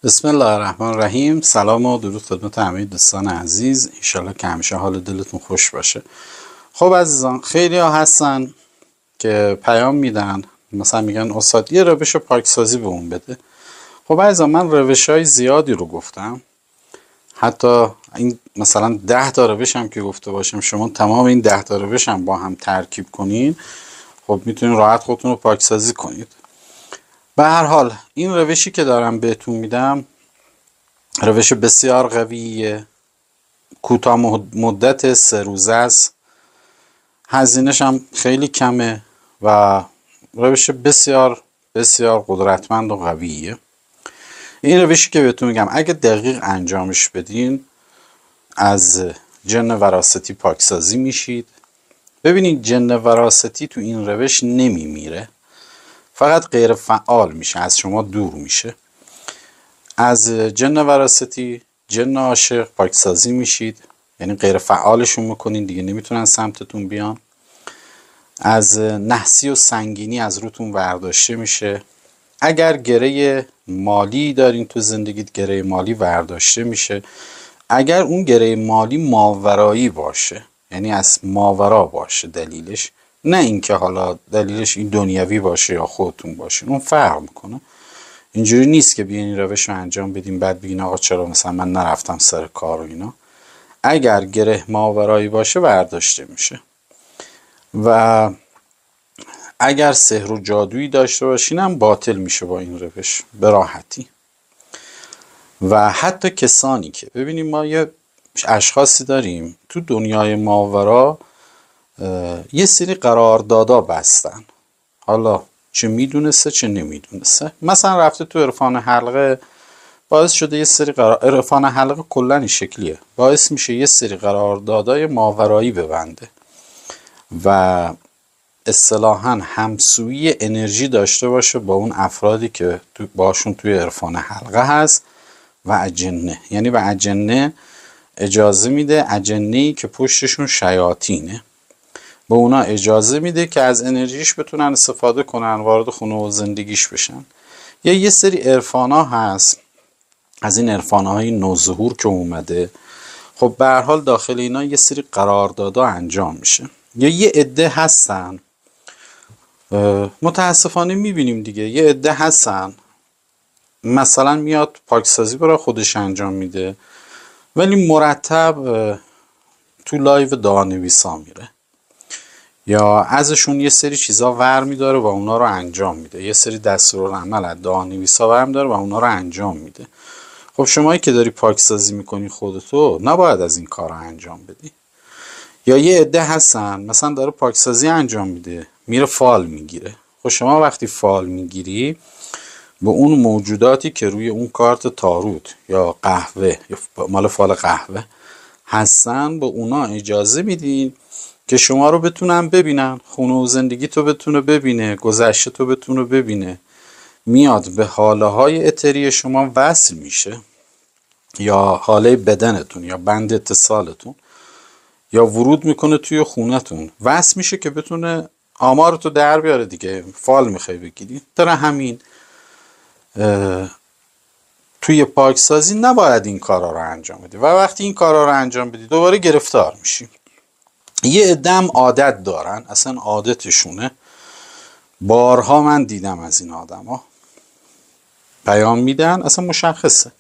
بسم الله الرحمن الرحیم. سلام و درود خدمت همه دوستان عزیز. انشالله که همیشه حال دلتون خوش باشه. خب عزیزان، خیلی ها هستن که پیام میدن، مثلا میگن استاد یه روش پاکسازی به اون بده. خب عزیزان، من روش های زیادی رو گفتم، حتی این مثلا 10 تا روش هم که گفته باشم، شما تمام این 10 تا روش هم با هم ترکیب کنین، خب میتونین راحت خودتون رو پاکسازی کنید. به هر حال این روشی که دارم بهتون میدم روش بسیار قویه، کوتاه مدت 3 روزه است، هزینه‌ش هم خیلی کمه و روش بسیار بسیار قدرتمند و قویه. این روشی که بهتون میگم اگه دقیق انجامش بدین از جن وراثتی پاکسازی میشید. ببینید جن وراثتی تو این روش نمیمیره، فقط غیر فعال میشه، از شما دور میشه. از جن وراثتی، جن عاشق پاکسازی میشید، یعنی غیر فعالشون میکنین، دیگه نمیتونن سمتتون بیان. از نحسی و سنگینی از روتون برداشته میشه. اگر گره مالی دارین تو زندگیت، گره مالی برداشته میشه. اگر اون گره مالی ماورایی باشه، یعنی از ماورا باشه دلیلش، نه اینکه حالا دلیلش این دنیوی باشه یا خودتون باشه، اون فرق میکنه. اینجوری نیست که بیاین این روش رو انجام بدیم بعد بگین آقا چرا مثلا من نرفتم سر کار و اینا. اگر گره ماورایی باشه برداشته میشه. و اگر سحر و جادویی داشته باشین هم باطل میشه با این روش به راحتی. و حتی کسانی که ببینیم ما یه اشخاصی داریم تو دنیای ماورا یه سری قراردادا بستن، حالا چه میدونسته چه نمیدونسته. مثلا رفته تو عرفان حلقه، باعث شده یه سری عرفان حلقه کلا این شکلیه، باعث میشه یه سری قراردادای ماورایی ببنده و اصطلاحاً همسویی انرژی داشته باشه با اون افرادی که باشون توی عرفان حلقه هست و اجنه. یعنی به اجنه اجازه میده، اجنه‌ای که پشتشون شیاطینه، به اونا اجازه میده که از انرژیش بتونن استفاده کنن، وارد خونه و زندگیش بشن. یا یه سری عرفانا هست، از این عرفاناهای نوظهور که اومده، خب به هر حال داخل اینا یه سری قراردادها انجام میشه. یا یه عده هستن، متاسفانه میبینیم دیگه، یه عده هستن مثلا میاد پاکسازی برای خودش انجام میده ولی مرتب تو لایو دعانویسا میره، یا ازشون یه سری چیزا ور میداره و اونا رو انجام میده، یه سری دستورالعمل از دعانویسا ور میداره و اونا رو انجام میده. خب شمایی که داری پاکسازی میکنی خودتو نباید از این کار رو انجام بدی. یا یه عده هستن مثلا داره پاکسازی انجام میده میره فال میگیره. خب شما وقتی فال میگیری به اون موجوداتی که روی اون کارت تاروت یا قهوه یا مال فال قهوه هستن، به اونا اجازه میدین که شما رو بتونن ببینن، خونه و زندگی تو بتونه ببینه، گذشته تو بتونه ببینه، میاد به حاله های اتری شما وصل میشه، یا حاله بدنتون یا بند اتصالتون، یا ورود میکنه توی خونتون وصل میشه که بتونه آمارتو در بیاره دیگه. فال میخوای بگیری، در همین توی پاکسازی نباید این کارا رو انجام بدی و وقتی این کارا رو انجام بدی دوباره گرفتار میشی. یه عدم عادت دارن، اصلا عادتشونه، بارها من دیدم از این آدما پیام میدن، اصلا مشخصه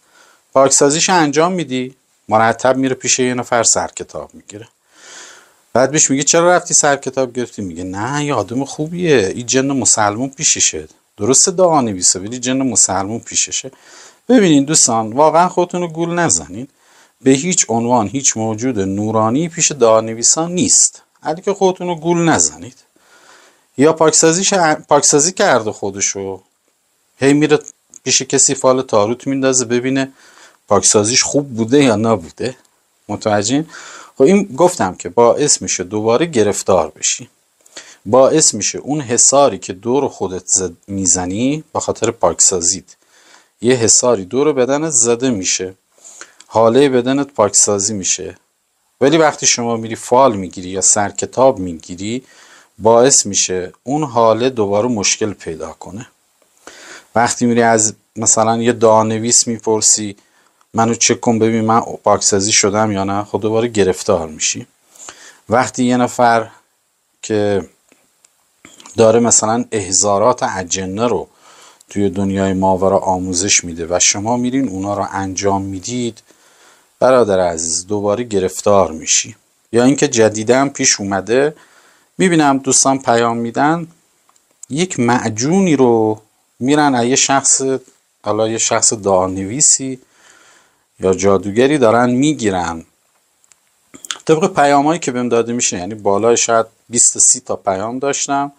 پاکسازیش انجام میدی مرتب میره پیش یه نفر سر کتاب میگیره، بعد بهش میگه چرا رفتی سر کتاب گرفتی؟ میگه نه یه آدم خوبیه، این جن مسلمون پیششه، درسته دعا نویسه ولی جن مسلمون پیششه. ببینین دوستان، واقعا خودتون رو گول نزنین، به هیچ عنوان هیچ موجود نورانی پیش دعا نویسان نیست، علی که خودتون رو گول نزنید. یا پاکسازی کرده خودشو، هی میره پیش کسی فال تاروت میندازه ببینه پاکسازیش خوب بوده یا نبوده. متوجهین؟ خب این گفتم که باعث میشه دوباره گرفتار بشی، باعث میشه اون حصاری که دور خودت میزنی با خاطر پاکسازیت، یه حصاری دور بدنت زده میشه، حاله بدنت پاکسازی میشه، ولی وقتی شما میری فال میگیری یا سر کتاب میگیری باعث میشه اون حاله دوباره مشکل پیدا کنه. وقتی میری از مثلا یه دعانویس میپرسی منو چک کن ببین من پاکسازی شدم یا نه، خود دوباره گرفتار میشی. وقتی یه نفر که داره مثلا احضارات اجنه رو توی دنیای ماورا آموزش میده و شما میرین اونا رو انجام میدید، برادر عزیز دوباره گرفتار میشی. یا اینکه جدیداً پیش اومده میبینم دوستان پیام میدن یک معجونی رو میرن یه شخص، حالا یه شخص دعانویسی یا جادوگری دارن میگیرن. طبق پیامایی که بهم داده میشه، یعنی بالای شاید 20 تا 30 تا پیام داشتم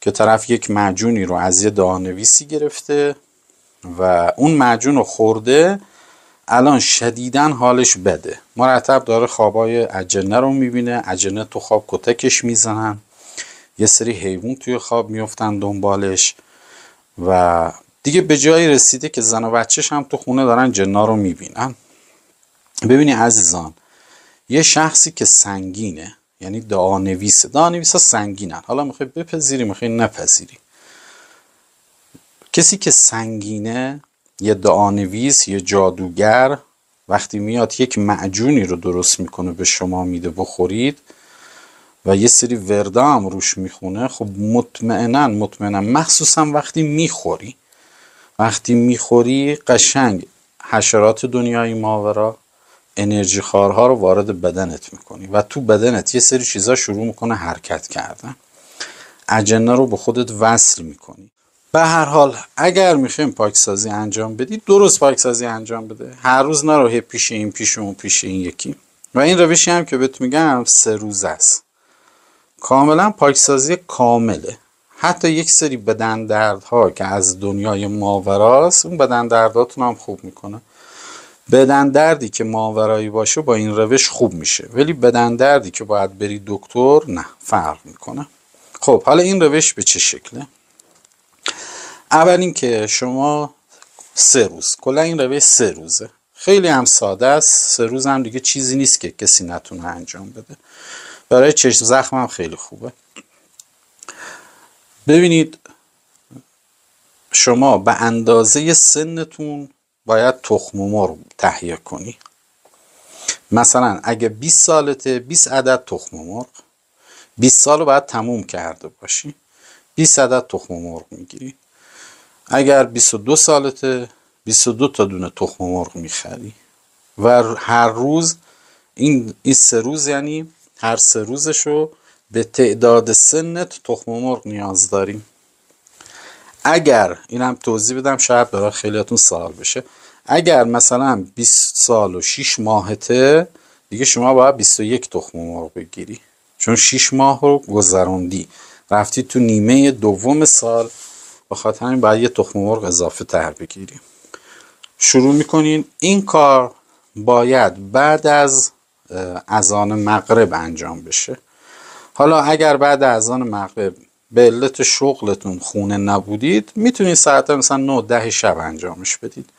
که طرف یک معجونی رو از یه دعانویسی گرفته و اون معجون رو خورده، الان شدیداً حالش بده، مرتب داره خوابای اجنه رو میبینه، اجنه تو خواب کتکش میزنن، یه سری حیوان توی خواب میفتن دنبالش و دیگه به جایی رسیده که زن و بچهش هم تو خونه دارن جنا رو میبینن. ببینی عزیزان، یه شخصی که سنگینه، یعنی دعانویسه، دعانویس ها سنگینن، حالا میخوای بپذیری میخوای نپذیری، کسی که سنگینه، یه دعانویس، یه جادوگر، وقتی میاد یک معجونی رو درست میکنه به شما میده بخورید و یه سری وردا هم روش میخونه، خب مطمئنا مخصوصا وقتی میخوری قشنگ حشرات دنیای ماورا، انرژی خارها رو وارد بدنت میکنی و تو بدنت یه سری چیزا شروع میکنه حرکت کردن، اجنه رو به خودت وصل میکنی. به هر حال اگر میخوایم پاکسازی انجام بدی، درست پاکسازی انجام بده، هر روز نرو پیش این پیش اون پیش این یکی. و این روشی هم که بهت میگم 3 روز است، کاملا پاکسازی کامله. حتی یک سری بدن دردها که از دنیای ماوراست، اون بدن درداتون هم خوب میکنه. بدن دردی که ماورایی باشه با این روش خوب میشه، ولی بدن دردی که باید بری دکتر نه، فرق میکنه. خب حالا این روش به چه شکله؟ اول این که شما 3 روز، کلا این روش 3 روزه، خیلی هم ساده است. 3 روز هم دیگه چیزی نیست که کسی نتونه انجام بده. برای چشم زخم هم خیلی خوبه. ببینید شما به اندازه سنتون باید تخم مرغ تهیه کنی. مثلا اگه 20 سالته 20 عدد تخم مرغ، 20 سال رو باید تموم کرده باشی، 20 عدد تخم مرغ میگیری. اگر 22 سالته 22 تا دونه تخم مرغ میخری و هر روز این 3 روز، یعنی هر 3 روزشو به تعداد سنت تخم مرغ نیاز داریم. اگر اینم توضیح بدم شاید برای خیلیاتون سوال بشه، اگر مثلا 20 سال و 6 ماهته دیگه شما باید 21 تخم مرغ بگیری، چون 6 ماه رو گذروندی رفتی تو نیمه دوم سال، بخاطر همین باید یه تخم مرغ اضافه تر بگیری. شروع میکنین. این کار باید بعد از اذان مغرب انجام بشه. حالا اگر بعد از اذان مغرب به علت شغلتون خونه نبودید، میتونید ساعت مثلا 9 10 شب انجامش بدید.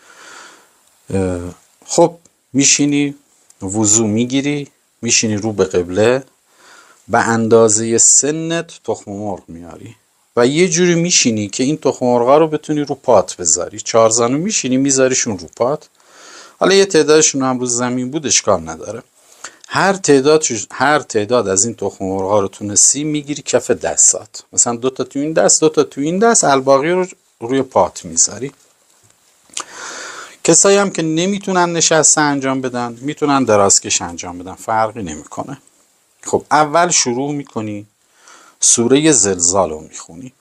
خب میشینی وضو میگیری، میشینی رو به قبله، به اندازه سنت تخم مرغ میاری و یه جوری میشینی که این تخم مرغا رو بتونی رو پات بذاری. 4 زانو میشینی میذاریشون رو پات. حالا یه تعدادشون هم رو زمین بود اشکال نداره. هر تعداد از این تخم مرغا رو تونستی میگیری کف دستات، مثلا 2 تا تو این دست 2 تا تو این دست، الباقی رو روی پات میذاری. کسایی هم که نمیتونن نشسته انجام بدن میتونن درازکش انجام بدن، فرقی نمیکنه. خب اول شروع میکنی سوره زلزال رو میخونی،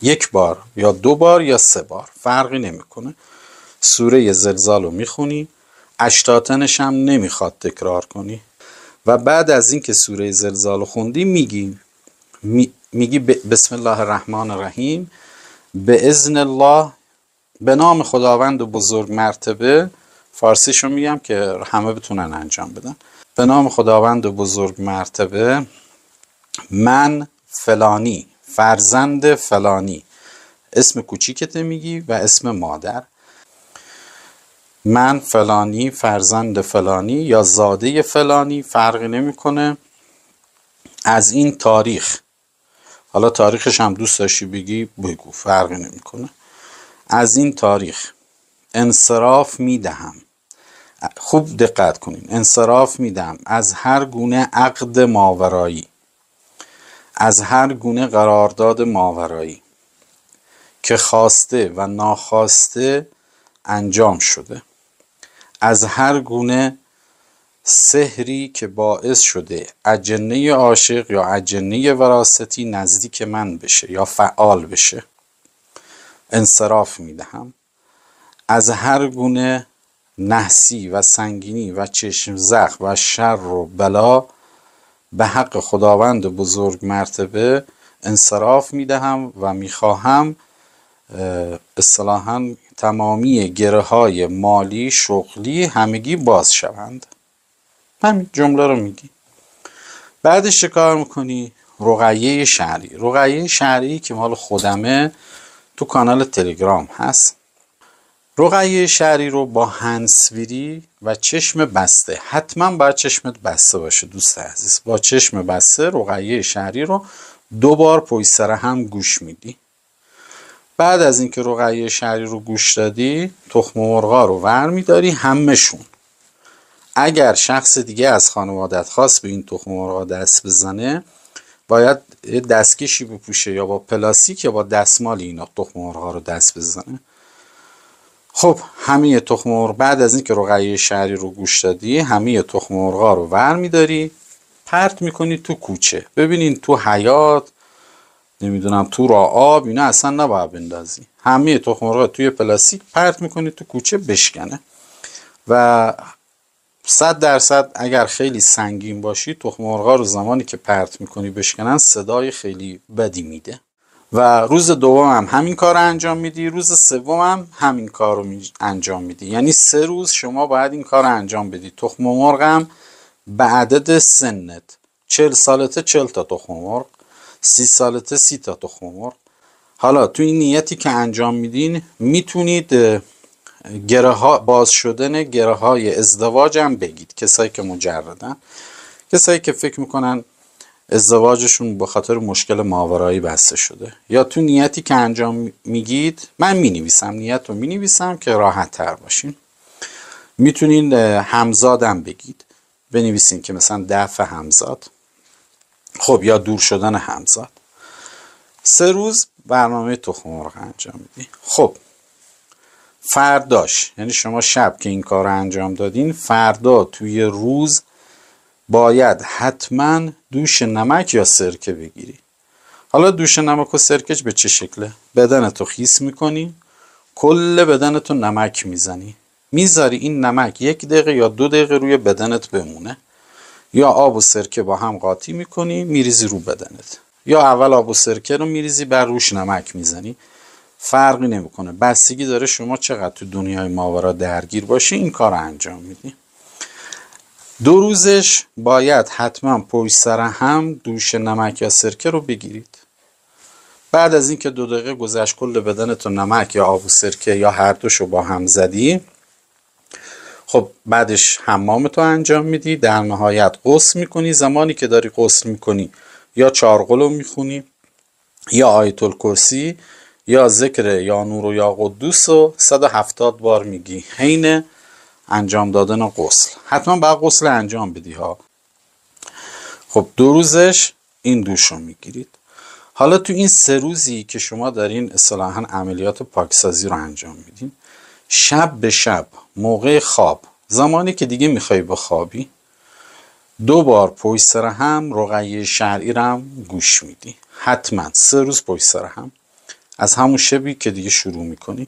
1 بار یا 2 بار یا 3 بار فرقی نمیکنه. سوره زلزال رو میخونی، اشتاتنش هم نمیخواد تکرار کنی و بعد از این که سوره زلزال رو خوندی میگی بسم الله الرحمن الرحیم، به اذن الله، به نام خداوند بزرگ مرتبه. فارسیشو میگم که همه بتونن انجام بدن. به نام خداوند بزرگ مرتبه، من فلانی فرزند فلانی، اسم کوچیکت میگی و اسم مادر، من فلانی فرزند فلانی یا زاده فلانی، فرقی نمیکنه، از این تاریخ، حالا تاریخش هم دوست داشتی بگی بگو، فرقی نمیکنه، از این تاریخ انصراف میدهم. خوب دقت کنین، انصراف میدم از هر گونه عقد ماورایی، از هر گونه قرارداد ماورایی که خواسته و ناخواسته انجام شده، از هر گونه سحری که باعث شده اجنه عاشق یا اجنه وراثتی نزدیک من بشه یا فعال بشه، انصراف میدهم. از هر گونه نحسی و سنگینی و چشم زخم و شر و بلا به حق خداوند بزرگ مرتبه انصراف میدهم و میخواهم اصطلاحاً تمامی گره های مالی شغلی همگی باز شوند. همین جمله رو میگی. بعدش چه کار میکنی؟ رقیه شعری. رقیه شعری که مال خودمه، تو کانال تلگرام هست. رقیه شعری رو با هندزفری و چشم بسته، حتما باید چشمت بسته باشه دوست عزیز، با چشم بسته رقیه شعری رو 2 بار پشت سر هم گوش میدی. بعد از اینکه رقیه شعری رو گوش دادی، تخم مرغا رو ور میداری همشون. اگر شخص دیگه از خانوادت خواست به این تخم مرغا دست بزنه، باید دستکشی بپوشه یا با پلاستیک یا با دستمال اینا تخم مرغا رو دست بزنه. خب همه تخم مرغ بعد از اینکه رقیه شعری رو گوش دادی، همه تخم مرغا رو ور میداری پرت میکنی تو کوچه. ببینین تو حیاط، نمیدونم تو راه آب، اینا اصلا نباید بندازی. همه تخم مرغا توی پلاستیک پرت میکنی تو کوچه بشکنه و 100% اگر خیلی سنگین باشی تخم مرغا رو زمانی که پرت میکنی بشکنن صدای خیلی بدی میده. و روز دوم هم همین کار رو انجام میدی، روز سوم هم همین کار رو انجام میدی. یعنی 3 روز شما باید این کار رو انجام بدی. تخم مرغ هم به عدد سنت، 40 سالته 40 تا تخم مرغ، 30 سالته 30 تا تخم مرغ. حالا تو این نیتی که انجام میدین میتونید گره ها باز شدن گره های ازدواج هم بگید. کسایی که مجردن، کسایی که فکر میکنن ازدواجشون به خاطر مشکل ماورایی بسته شده، یا تو نیتی که انجام میگید، من مینویسم نیت رو مینویسم که راحت تر باشین. میتونین همزادم بگید، بنویسین که مثلا دفع همزاد، خب یا دور شدن همزاد. 3 روز برنامه تخم مرغ انجام میدی. خب فرداش، یعنی شما شب که این کار رو انجام دادین، فردا توی روز باید حتما دوش نمک یا سرکه بگیری. حالا دوش نمک و سرکه به چه شکله؟ بدنتو خیس میکنی، کل بدنتو نمک میزنی، میذاری این نمک 1 دقیقه یا 2 دقیقه روی بدنت بمونه. یا آب و سرکه با هم قاطی میکنی میریزی رو بدنت، یا اول آب و سرکه رو میریزی بر روش نمک میزنی. فرقی نمیکنه، بستگی داره شما چقدر تو دنیای ماورا درگیر باشی این کار رو انجام میدی. 2 روزش باید حتما پشت سر هم دوش نمک یا سرکه رو بگیرید. بعد از اینکه 2 دقیقه گذشت کل بدنتو نمک یا آب و سرکه یا هر دوشو با هم زدی، خب بعدش حمامتو انجام میدی. در نهایت غسل میکنی. زمانی که داری غسل میکنی یا چارقل رو میخونی یا آیت الکرسی یا ذکر یا نور و یا قدوس رو 170 بار میگی حین انجام دادن غسل. حتما باید غسل انجام بدی ها. خب 2 روزش این دوش رو میگیرید. حالا تو این 3 روزی که شما دارین اصطلاحاً عملیات پاکسازی رو انجام میدین، شب به شب موقع خواب، زمانی که دیگه میخوای بخوابی، 2 بار پشت سر هم رقیه شرعی رو هم گوش میدی. حتما 3 روز پشت سر هم، از همون شبی که دیگه شروع میکنی.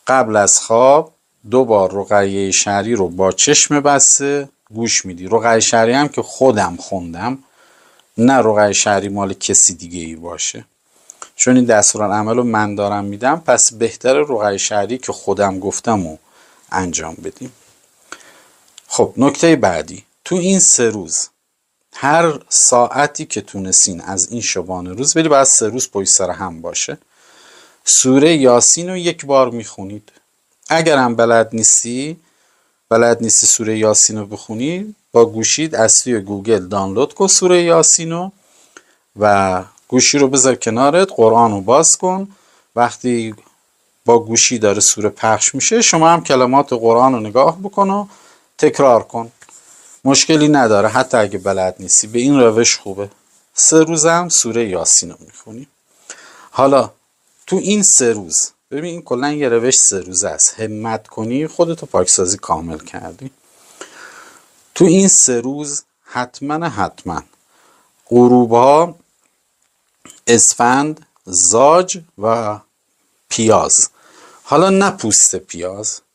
قبل از خواب 2 بار رقیه شرعی رو با چشم بسته گوش میدی. رقیه شرعی هم که خودم خوندم، نه رقیه شرعی مال کسی دیگه ای باشه، چون این دستورالعمل رو من دارم میدم، پس بهتر رقیه شرعی که خودم گفتم رو انجام بدیم. خب نکته بعدی، تو این 3 روز هر ساعتی که تونستین از این شبانه روز، ولی باید 3 روز پشت سر هم باشه، سوره یاسین رو 1 بار میخونید. اگر هم بلد نیستی سوره یاسین رو بخونی، با گوشید از توی گوگل دانلود کن سوره یاسین رو و گوشی رو بذار کنارت، قرآن رو باز کن. وقتی با گوشی داره سوره پخش میشه، شما هم کلمات قرآن رو نگاه بکن و تکرار کن، مشکلی نداره. حتی اگه بلد نیستی به این روش خوبه. 3 روز هم سوره یاسین رو میخونی. حالا تو این 3 روز ببین، این کلا یه روش 3 روزه است، همت کنی خودتو پاکسازی کامل کردی. تو این 3 روز حتما غروب ها اسفند، زاج و پیاز. حالا نه پوست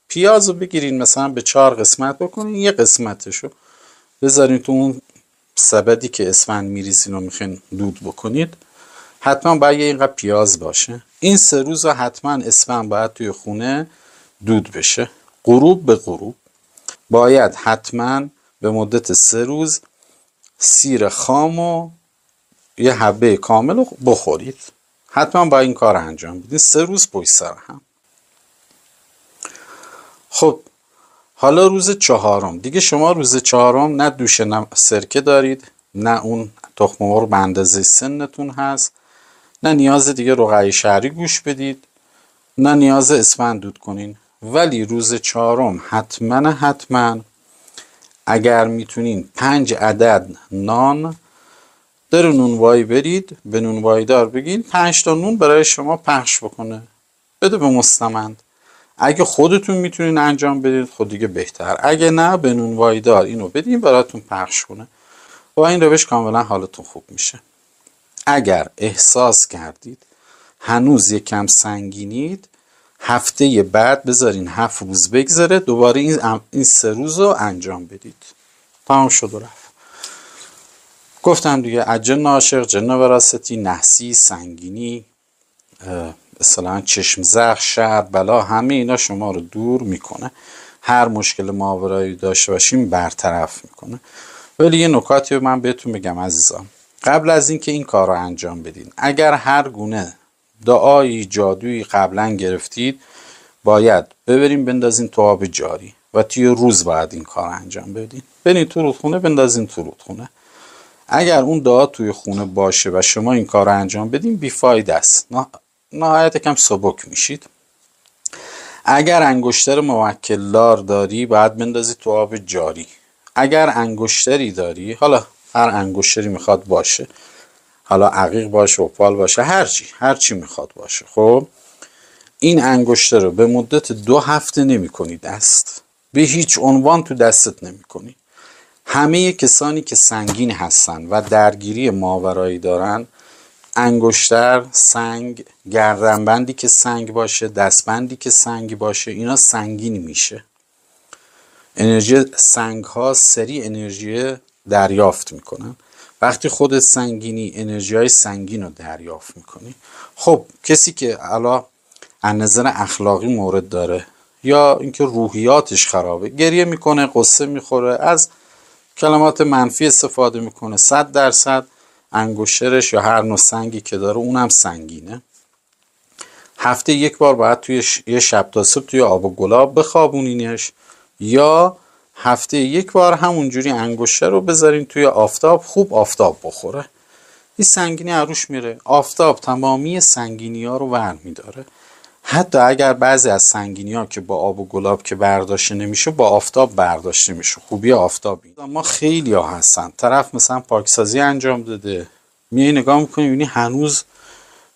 پیاز رو بگیرین مثلا به 4 قسمت بکنین، یه قسمتشو بذارین تو اون سبدی که اسفند میریزین رو میخواین دود بکنید، حتما باید یه اینقدر پیاز باشه. این 3 روز حتما اسفند باید توی خونه دود بشه. غروب به غروب باید حتما به مدت 3 روز سیر خام و یه حبه کامل رو بخورید. حتما باید این کار انجام بدین 3 روز پشت سر هم. خب حالا روز 4 دیگه شما روز 4 نه دوش نه سرکه دارید، نه اون تخم مرغ به اندازه سنتون هست، نه نیاز دیگه رقعه شهری گوش بدید، نه نیاز اسفند دود کنین. ولی روز 4 حتما اگر میتونین 5 عدد نان در نونوایی برید، به نونوایی دار بگین 5 تا نون برای شما پخش بکنه، بده به مستمند. اگه خودتون میتونین انجام بدید خود دیگه بهتر، اگه نه به نونوایی دار اینو بدین براتون پخش کنه. با این روش کاملا حالتون خوب میشه. اگر احساس کردید هنوز یکم سنگینید، هفته بعد بذارین 7 روز بگذره، دوباره این 3 روز رو انجام بدید. تمام شد و رفت. گفتم دیگه جن عاشق، جن وراستی، نحسی، سنگینی، مثلا چشم زخم، شر، بلا، همه اینا شما رو دور میکنه. هر مشکل ماورایی داشته باشیم برطرف میکنه. ولی یه نکاتی من بهتون بگم عزیزان، قبل از اینکه این کار رو انجام بدین، اگر هر گونه دعایی جادویی قبلا گرفتید، باید ببریم بندازین تو آب جاری و توی روز باید این کار انجام بدین. برین تو رودخونه بندازین تو رودخونه. اگر اون دعا توی خونه باشه و شما این کار رو انجام بدین، بیفایده است، نهایت کم سبک میشید. اگر انگشتر موکلدار داری باید بندازی تو آب جاری. اگر انگشتری داری، حالا هر انگشتری میخواد باشه، حالا عقیق باشه، اپال باشه، هرچی میخواد باشه، خب این انگشتر رو به مدت 2 هفته نمی کنی دست، به هیچ عنوان تو دستت نمی کنی. همه کسانی که سنگین هستن و درگیری ماورایی دارن، انگشتر، سنگ، گردنبندی که سنگ باشه، دستبندی که سنگ باشه، اینا سنگین میشه. انرژی سنگ ها سریع انرژی دریافت میکنن. وقتی خودت سنگینی، انرژی های سنگین رو دریافت میکنی. خب کسی که علا از نظر اخلاقی مورد داره یا اینکه روحیاتش خرابه، گریه میکنه، قصه میخوره، از کلمات منفی استفاده میکنه، 100% انگشترش یا هر نوع سنگی که داره اونم سنگینه. هفته 1 بار باید توی یه شب تا صبح توی آب و گلاب بخوابونینش، یا هفته 1 بار همونجوری انگشتر رو بذارین توی آفتاب، خوب آفتاب بخوره. این سنگینی عروش میره. آفتاب تمامی سنگینی ها رو ور میداره. حتی اگر بعضی از سنگینی ها که با آب و گلاب که برداشته نمیشه، با آفتاب برداشته میشه. خوبی آفتابی. اما خیلی ها هستن طرف مثلا پاکسازی انجام داده، میای نگاه میکنی میبینی هنوز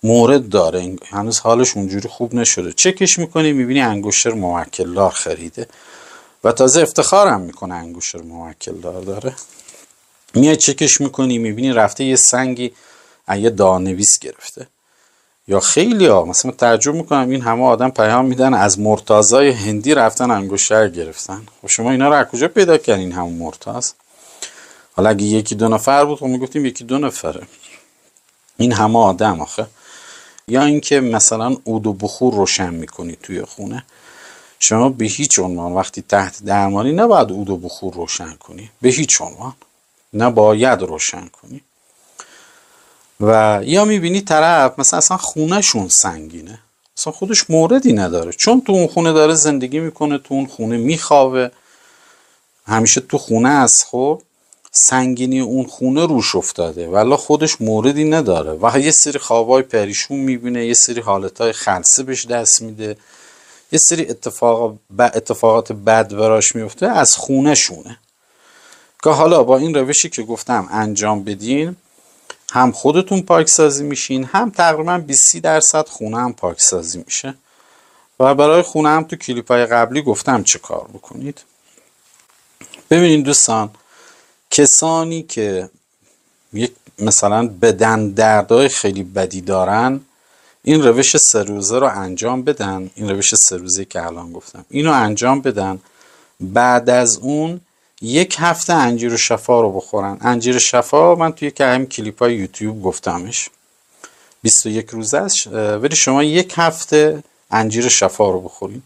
مورد داره، هنوز حالش اونجوری خوب نشده، چکش میکنی میبینی انگشتر موکلدار خریده و تازه افتخارم میکنه انگشتر موکلدار داره. میای چکش میکنی میبینی رفته یه سنگی یه دانویس گرفته. یا خیلی ها مثلا تعجب میکنم، این همه آدم پیام میدن از مرتضای هندی رفتن انگشتر گرفتن. خب شما اینا رو از کجا پیدا کردین همون مرتض؟ حالا اگه 1-2 نفر بود خب میگفتیم 1-2 نفره، این همه آدم آخه. یا اینکه مثلا عود و بخور روشن میکنی توی خونه، شما به هیچ عنوان وقتی تحت درمانی نباید عود و بخور روشن کنی، به هیچ عنوان نباید روشن کنی. و یا میبینی طرف مثلا اصلا خونه شون سنگینه، اصلا خودش موردی نداره، چون تو اون خونه داره زندگی میکنه، تو اون خونه میخوابه، همیشه تو خونه است. خب سنگینی اون خونه روش افتاده ولی خودش موردی نداره و یه سری خوابای پریشون میبینه، یه سری حالتهای خلسه بهش دست میده، یه سری اتفاقات بد براش میفته از خونه شونه. که حالا با این روشی که گفتم انجام بدین هم خودتون پاکسازی میشین، هم تقریبا 20-30% خونه هم پاکسازی میشه. و برای خونه هم تو کلیپای قبلی گفتم چه کار بکنید. ببینید دوستان، کسانی که یک مثلا بدن دردای خیلی بدی دارن این روش 3 روزه رو انجام بدن، این روش 3 روزه که الان گفتم اینو انجام بدن. بعد از اون 1 هفته انجیر شفا رو بخورن. انجیر شفا من توی که هم کلیپای یوتیوب گفتمش 21 روزه است، ولی شما 1 هفته انجیر شفا رو بخورین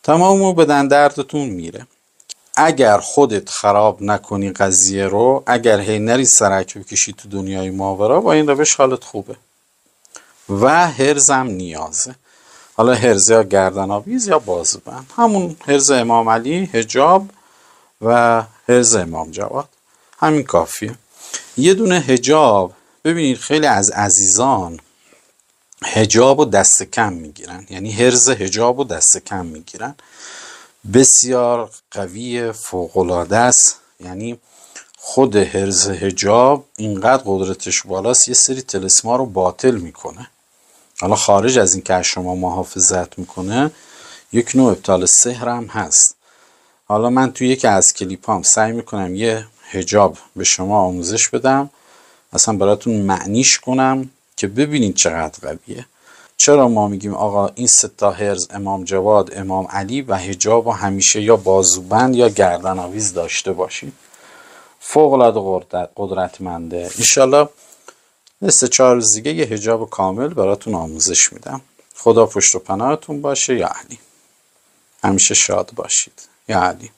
تمام بدن دردتون میره. اگر خودت خراب نکنی قضیه رو، اگر هی نری سرک بکشی تو دنیای ماورا، با این روش حالت خوبه. و هرزم نیازه، حالا هرز یا گردن آویز یا بازوبند، همون هرز امام علی، حجاب و هرز امام جواد، همین کافیه. یه دونه حجاب، ببینید خیلی از عزیزان حجاب و دست کم میگیرن، یعنی هرز حجاب و دست کم میگیرن. بسیار قوی، فوق‌العاده است. یعنی خود هرز حجاب اینقدر قدرتش بالاست یه سری طلسما رو باطل میکنه. حالا خارج از این که از شما محافظت میکنه، یک نوع ابطال سحر هم هست. حالا من توی یکی از کلیپام سعی میکنم یه حجاب به شما آموزش بدم، اصلا براتون معنیش کنم که ببینید چقدر قویه. چرا ما میگیم آقا این 3 تا هرز امام جواد، امام علی و حجاب و همیشه یا بازوبند یا گردن آویز داشته باشید؟ فوق العاده قدرتمنده. انشالله 3-4 روز دیگه یه حجاب کامل براتون آموزش میدم. خدا پشت و پناهتون باشه. یا علی. همیشه شاد باشید. یا علی.